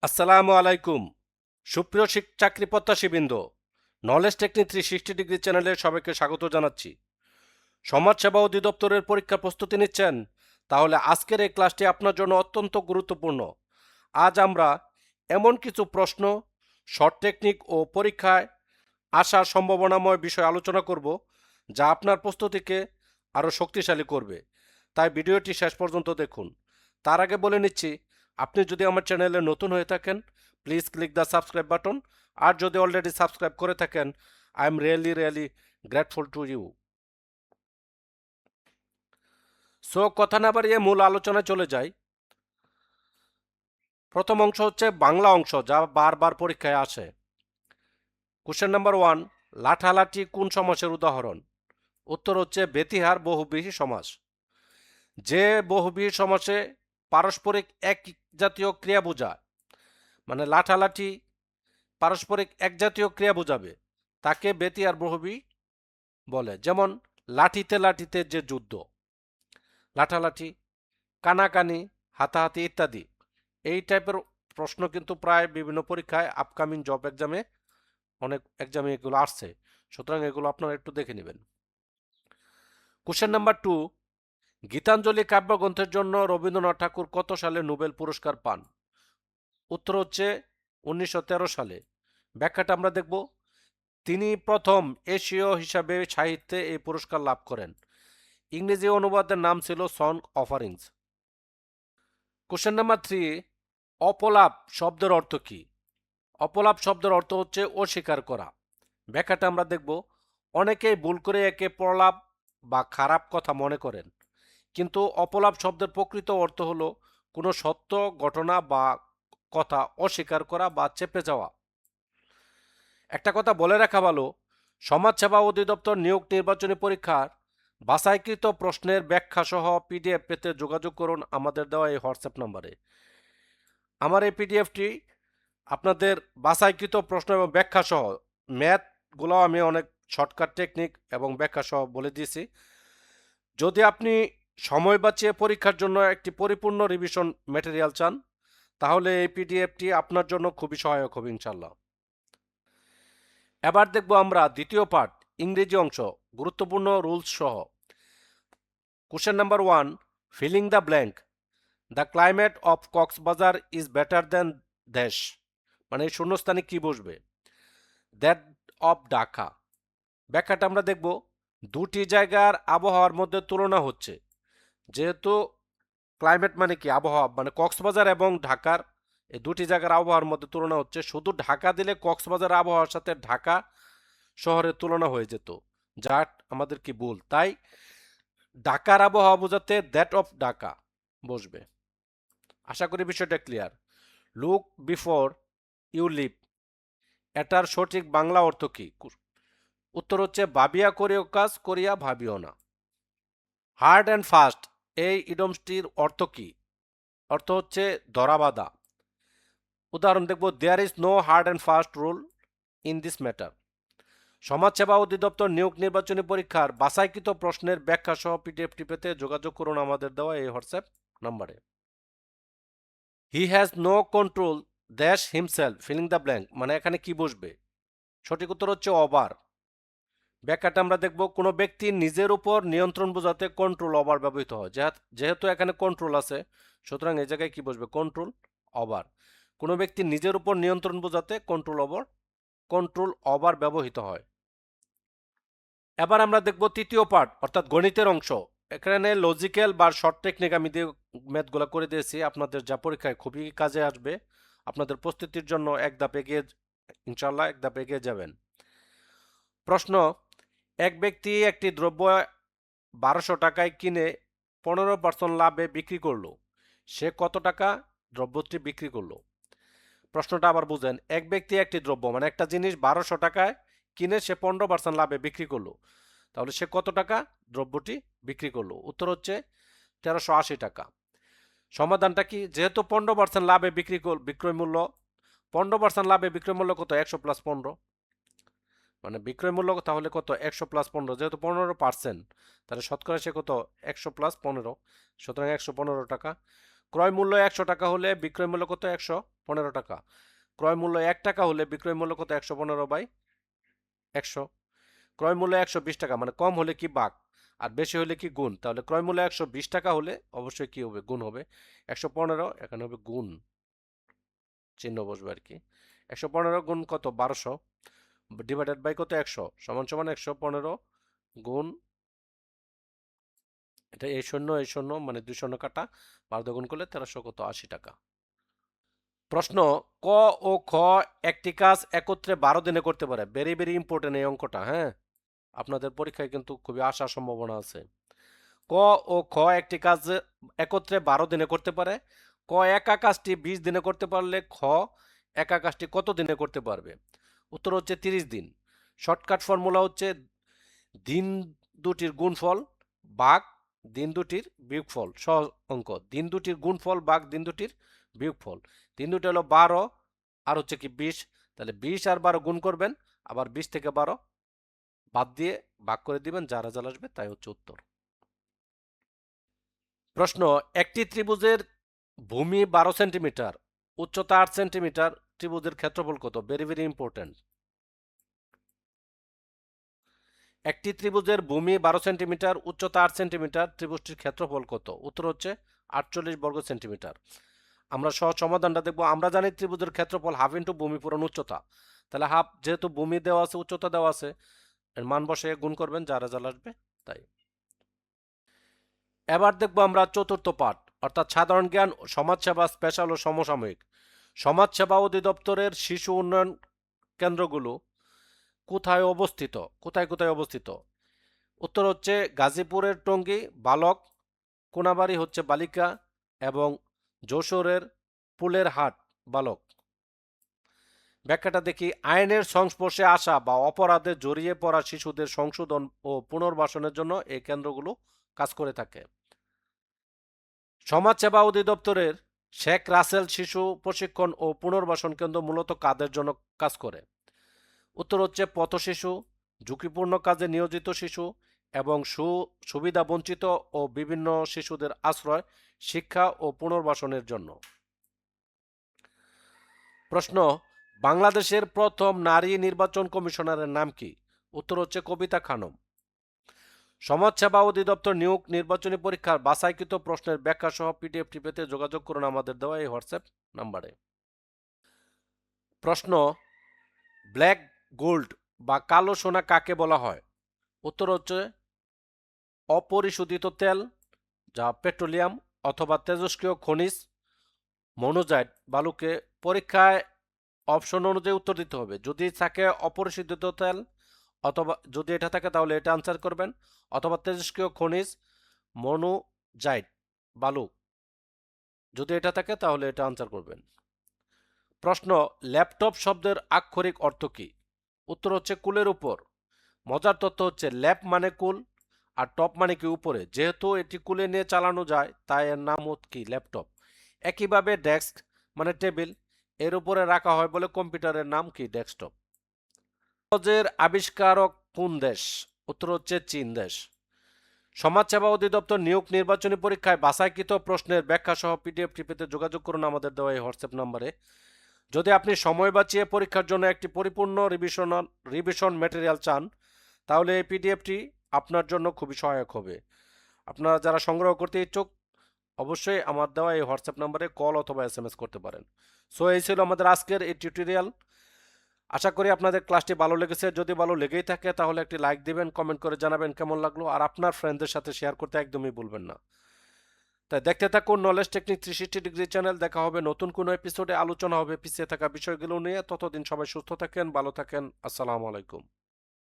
আসসালামু আলাইকুম। সুপ্রিয় চাকরি প্রত্যাশীবৃন্দ, নলেজ টেকনিক 360 ডিগ্রি চ্যানেলে সবাইকে স্বাগত জানাচ্ছি। সমাজসেবা অধিদপ্তরের পরীক্ষার প্রস্তুতি নিচ্ছেন? তাহলে আজকের এই ক্লাসটি আপনার জন্য অত্যন্ত গুরুত্বপূর্ণ। আজ আমরা এমন কিছু প্রশ্ন, শর্ট টেকনিক ও পরীক্ষায় আসার সম্ভাবনাময় বিষয় আলোচনা করব, যা আপনার প্রস্তুতিকে আরও শক্তিশালী করবে। তাই ভিডিওটি শেষ পর্যন্ত দেখুন। তার আগে বলে নিচ্ছি, আপনি যদি আমার চ্যানেলে নতুন হয়ে থাকেন, please click the subscribe button. আর যদি অলরেডি সাবস্ক্রাইব করে থাকেন, I am really grateful to you. So কথা না বাড়িয়ে মূল আলোচনায় চলে যাই। প্রথম অংশ হচ্ছে বাংলা অংশ, যা বারবার পরীক্ষায় আসে। কোশ্চেন নাম্বার 1, লাঠালাঠি কোন সমাসের উদাহরণ? উত্তর হচ্ছে বেতিহার বহুব্রীহি সমাস। যে বহুব্রীহি সমাসে পারস্পরিক এক জাতীয় ক্রিয়া বোঝায়, মানে লাঠালাঠি পারস্পরিক এক জাতীয় ক্রিয়া বোঝাবে, তাকে বেতিহার বহুব্রীহি বলে। যেমন লাঠিতে লাঠিতে যে যুদ্ধ, লাঠালাঠি, কানাকানি, হাতাহাতি ইত্যাদি। এই টাইপের প্রশ্ন কিন্তু প্রায় বিভিন্ন পরীক্ষায়, আপকামিং জব এক্সামে, অনেক এক্সামে এগুলো আসছে। সুতরাং এগুলো আপনারা একটু দেখে নেবেন। কোশ্চেন নাম্বার 2, গীতাঞ্জলি কাব্যগ্রন্থের জন্য রবীন্দ্রনাথ ঠাকুর কত সালে নোবেল পুরস্কার পান? উত্তর হচ্ছে 1913 সালে। ব্যাখ্যাটা আমরা দেখব। তিনি প্রথম এশীয় হিসাবে সাহিত্যে এই পুরস্কার লাভ করেন। ইংরেজি অনুবাদের নাম ছিল সং অফারিংস। কোশ্চেন নাম্বার 3, অপলাপ শব্দের অর্থ কি? অপলাপ শব্দের অর্থ হচ্ছে অস্বীকার করা। ব্যাখ্যাটা আমরা দেখব। অনেকেই ভুল করে একে প্রলাপ বা খারাপ কথা মনে করেন, কিন্তু অপলাপ শব্দের প্রকৃত অর্থ হলো কোনো সত্য ঘটনা বা কথা অস্বীকার করা বা চেপে যাওয়া। একটা কথা বলে রাখা ভালো, সমাজসেবা অধিদপ্তর নিয়োগ নির্বাচনী পরীক্ষার বাছাইকৃত প্রশ্নের ব্যাখ্যা সহ পিডিএফ পেতে যোগাযোগ করুন আমাদের দেওয়া এই হোয়াটসঅ্যাপ নম্বরে। আমার এই পিডিএফটি আপনাদের বাছাইকৃত প্রশ্ন এবং ব্যাখ্যা সহ, ম্যাথগুলো আমি অনেক শর্টকাট টেকনিক এবং ব্যাখ্যা সহ বলে দিয়েছি। যদি আপনি সময় বাঁচিয়ে পরীক্ষার জন্য একটি পরিপূর্ণ রিভিশন ম্যাটেরিয়াল চান, তাহলে এই পিডিএফটি আপনার জন্য খুবই সহায়ক হবে ইনশাল্লাহ। এবার দেখব আমরা দ্বিতীয় পার্ট, ইংরেজি অংশ, গুরুত্বপূর্ণ রুলস সহ। Question number 1, filling the blank. The climate of Cox's Bazar is better than দেশ, মানে শূন্যস্থানে কি বসবে? That of Dhaka. ব্যাখ্যাটা আমরা দেখব। দুটি জায়গার আবহাওয়ার মধ্যে তুলনা হচ্ছে। যেহেতু ক্লাইমেট মানে কি, আবহাওয়া, মানে কক্সবাজার এবং ঢাকার এই দুটি জায়গার আবহাওয়ার মধ্যে তুলনা হচ্ছে। শুধু ঢাকা দিলে কক্সবাজার আবহাওয়ার সাথে ঢাকা শহরের তুলনা হয়ে যেত, যা আমাদের কি ভুল। তাই ঢাকার আবহাওয়া বোঝাতে দ্যাট অফ ঢাকা বসবে। আশা করি বিষয়টা clear. Look before you leave, এটার সঠিক বাংলা অর্থ কি? উত্তর হচ্ছে ভাবিয়া করিও কাজ, করিয়া ভাবিও না। হার্ড অ্যান্ড ফাস্ট, এই ইডমসটির অর্থ কি? অর্থ হচ্ছে ধরাবাঁধা। উদাহরণ দেখব, there is no hard and fast rule in this matter. সমাজসেবা অধিদপ্তর নিয়োগ নির্বাচনী পরীক্ষার বাছাইকৃত প্রশ্নের ব্যাখ্যা সহ পিডিএফটি পেতে যোগাযোগ করুন আমাদের দেওয়া এই হোয়াটসঅ্যাপ নম্বরে। হি হ্যাজ নো কন্ট্রোল দ্যাশ হিমসেলফ, ফিলিং দ্য ব্ল্যাঙ্ক, মানে এখানে কি বসবে? সঠিক উত্তর হচ্ছে ওভার। ব্যাখ্যাটা আমরা দেখব। কোনো ব্যক্তি নিজের উপর নিয়ন্ত্রণ বোঝাতে কন্ট্রোল ওভার ব্যবহৃত হয়। যেহেতু এখানে কন্ট্রোল আছে, সুতরাং এই জায়গায় কি বসবে? Control over. কোনো ব্যক্তি নিজের উপর নিয়ন্ত্রণ বোঝাতে কন্ট্রোল ওভার ব্যবহৃত হয়। এবার আমরা দেখব তৃতীয় পার্ট, অর্থাৎ গণিতের অংশ। এখানে লজিক্যাল বা শর্ট টেকনিক আমি দিয়ে ম্যাথগুলো করে দিয়েছি, আপনাদের যা পরীক্ষায় খুবই কাজে আসবে। আপনাদের প্রস্তুতির জন্য এক ধাপ এগিয়ে, ইনশাল্লাহ এক ধাপ এগিয়ে যাবেন। প্রশ্ন, এক ব্যক্তি একটি দ্রব্য 1200 টাকায় কিনে 15% লাভে বিক্রি করলো। সে কত টাকা দ্রব্যটি বিক্রি করলো? প্রশ্নটা আবার বুঝেন। এক ব্যক্তি একটি দ্রব্য, মানে একটা জিনিস 1200 টাকায় কিনে সে 15% লাভে বিক্রি করলো, তাহলে সে কত টাকা দ্রব্যটি বিক্রি করলো? উত্তর হচ্ছে 1380 টাকা। সমাধানটা কি? যেহেতু 15% লাভে বিক্রয় মূল্য, 15% লাভে বিক্রয় মূল্য কত? 100 প্লাস 15, মানে বিক্রয় মূল্য তাহলে কত? 100 প্লাস 15, যেহেতু 15%, তাহলে শতকরা সে কত? 100 প্লাস 15, সুতরাং 115 টাকা। ক্রয় মূল্য 100 টাকা হলে বিক্রয় মূল্য কত? টাকা। ক্রয় মূল্য 1 টাকা হলে বিক্রয় মূল্য কত? 115/100। ক্রয় মূল্য 120 টাকা, মানে কম হলে কি ভাগ আর বেশি হলে কি গুণ? তাহলে ক্রয় মূল্য 120 টাকা হলে অবশ্যই কি হবে? গুণ হবে। 115, এখানে হবে গুণ, চিহ্ন বসবে আর কি। 115 গুণ কত? 1200 ডিভাইডেড বাই কত? 100 সমান সমান 115 গুণ, এটা এই শূন্য মানে 2 শূন্য কাটা, 12 গুণ করলে 1300 কত? 80 টাকা। প্রশ্ন, ক ও খ একটি কাজ একত্রে 12 দিনে করতে পারে। ভেরি ভেরি ইম্পর্টেন্ট এই অঙ্কটা, হ্যাঁ, আপনাদের পরীক্ষায় কিন্তু খুবই আসার সম্ভাবনা আছে। ক ও খ একটি কাজ একত্রে 12 দিনে করতে পারে। ক একা কাজটি 20 দিনে করতে পারলে খ একা কাজটি কত দিনে করতে পারবে? উত্তর হচ্ছে 30 দিন। শর্টকাট ফর্মুলা হচ্ছে দিন দুটির গুণফল ভাগ দিন দুটির বিয়োগফল। সহজ অঙ্ক। দিন দুটির গুণফল ভাগ দিন দুটির বিয়োগফল। দিন দুটি হলো 12 আর হচ্ছে কি 20, তাহলে 20 আর 12 গুণ করবেন, আবার 20 থেকে 12 বাদ দিয়ে ভাগ করে দিবেন, যা রেজাল্ট আসবে তাই হচ্ছে উত্তর। প্রশ্ন, একটি ত্রিভুজের ভূমি 12 সেন্টিমিটার, উচ্চতা 8 সেন্টিমিটার, ত্রিভুজের ক্ষেত্রফল কত? Very very important. একটি ত্রিভুজের ভূমি 12 সেন্টিমিটার, উচ্চতা 8 সেন্টিমিটার, ত্রিভুজটির ক্ষেত্রফল কত? উত্তর হচ্ছে 48 বর্গ সেন্টিমিটার। আমরা সহজ সমাধানটা দেখব। আমরা জানি ত্রিভুজের ক্ষেত্রফল হাফ ইন্টু ভূমি পূরণ উচ্চতা, তাহলে হাফ, যেহেতু ভূমি দেওয়া আছে উচ্চতা দেওয়া আছে, এর মান বসে গুণ করবেন, যা রেজাল্ট আসবে তাই। এবার দেখব আমরা চতুর্থ পাঠ, অর্থাৎ সাধারণ জ্ঞান, সমাজসেবা, স্পেশাল ও সমসাময়িক। সমাজসেবা অধিদপ্তরের শিশু উন্নয়ন কেন্দ্রগুলো কোথায় অবস্থিত? কোথায় কোথায় অবস্থিত? উত্তর হচ্ছে গাজীপুরের টঙ্গী বালক, কোনাবাড়ি হচ্ছে বালিকা, এবং যশোরের ফুলের হাট বালক। ব্যাখ্যাটা দেখি। আইনের সংস্পর্শে আসা বা অপরাধে জড়িয়ে পড়া শিশুদের সংশোধন ও পুনর্বাসনের জন্য এই কেন্দ্রগুলো কাজ করে থাকে। সমাজসেবা অধিদপ্তরের শেখ রাসেল শিশু প্রশিক্ষণ ও পুনর্বাসন কেন্দ্র মূলত কাদের জন্য কাজ করে? উত্তর হচ্ছে পথ শিশু, ঝুঁকিপূর্ণ কাজে নিয়োজিত শিশু, এবং সুবিধা বঞ্চিত ও বিভিন্ন শিশুদের আশ্রয়, শিক্ষা ও পুনর্বাসনের জন্য। প্রশ্ন, বাংলাদেশের প্রথম নারী নির্বাচন কমিশনারের নাম কি? উত্তর হচ্ছে কবিতা খানম। সমাজসেবা অধিদপ্তর নিয়োগ নির্বাচনী পরীক্ষার বাছাইকৃত প্রশ্নের ব্যাখ্যা সহ পিডিএফটি পেতে যোগাযোগ করুন আমাদের দেওয়া এই হোয়াটসঅ্যাপ নাম্বারে। প্রশ্ন, ব্ল্যাক গোল্ড বা কালো সোনা কাকে বলা হয়? উত্তর হচ্ছে অপরিশোধিত তেল, যা পেট্রোলিয়াম, অথবা তেজস্ক্রিয় খনিজ মনোজাইট বালুকে। পরীক্ষায় অপশন অনুযায়ী উত্তর দিতে হবে। যদি থাকে অপরিশোধিত তেল, অথবা যদি এটা থাকে তাহলে এটা আনসার করবেন, অথবা তেজস্ক্রিয় খনিজ মনোজাইট বালু, যদি এটা থাকে তাহলে এটা আনসার করবেন। প্রশ্ন, ল্যাপটপ শব্দের আক্ষরিক অর্থ কি? উত্তর হচ্ছে কুলের উপর। মজার তথ্য হচ্ছে ল্যাপ মানে কুল আর টপ মানে কি উপরে, যেহেতু এটি কুলে নিয়ে চালানো যায় তাই এর নাম কি? ল্যাপটপ। একইভাবে ডেস্ক মানে টেবিল, এর উপরে রাখা হয় বলে কম্পিউটারের নাম কি? ডেস্কটপ। কাগজের আবিষ্কারক কোন দেশ? উত্তর হচ্ছে চীন দেশ। সমাজসেবা অধিদপ্তর নিয়োগ নির্বাচনী পরীক্ষায় বাছাইকৃত প্রশ্নের ব্যাখ্যা সহ পিডিএফটি পেতে যোগাযোগ করুন আমাদের দেওয়া এই হোয়াটসঅ্যাপ নম্বরে। যদি আপনি সময় বাঁচিয়ে পরীক্ষার জন্য একটি পরিপূর্ণ রিভিশন ম্যাটেরিয়াল চান, তাহলে এই পিডিএফটি আপনার জন্য খুবই সহায়ক হবে। আপনারা যারা সংগ্রহ করতে ইচ্ছুক অবশ্যই আমার দেওয়া এই হোয়াটসঅ্যাপ নম্বরে কল অথবা এসএমএস করতে পারেন। সো এই ছিল আমাদের আজকের এই টিউটোরিয়াল। আশা করি আপনাদের ক্লাসটি ভালো লেগেছে। যদি ভালো লেগেই থাকে তাহলে একটি লাইক দিবেন, কমেন্ট করে জানাবেন কেমন লাগলো, আর আপনার ফ্রেন্ডদের সাথে শেয়ার করতে একদমই ভুলবেন না। তাই দেখতে থাকুন নলেজ টেকনিক 360 ডিগ্রি চ্যানেল। দেখা হবে নতুন কোনো এপিসোডে, আলোচনা হবে পিছিয়ে থাকা বিষয়গুলো নিয়ে। ততদিন সবাই সুস্থ থাকেন, ভালো থাকেন। আসসালামু আলাইকুম।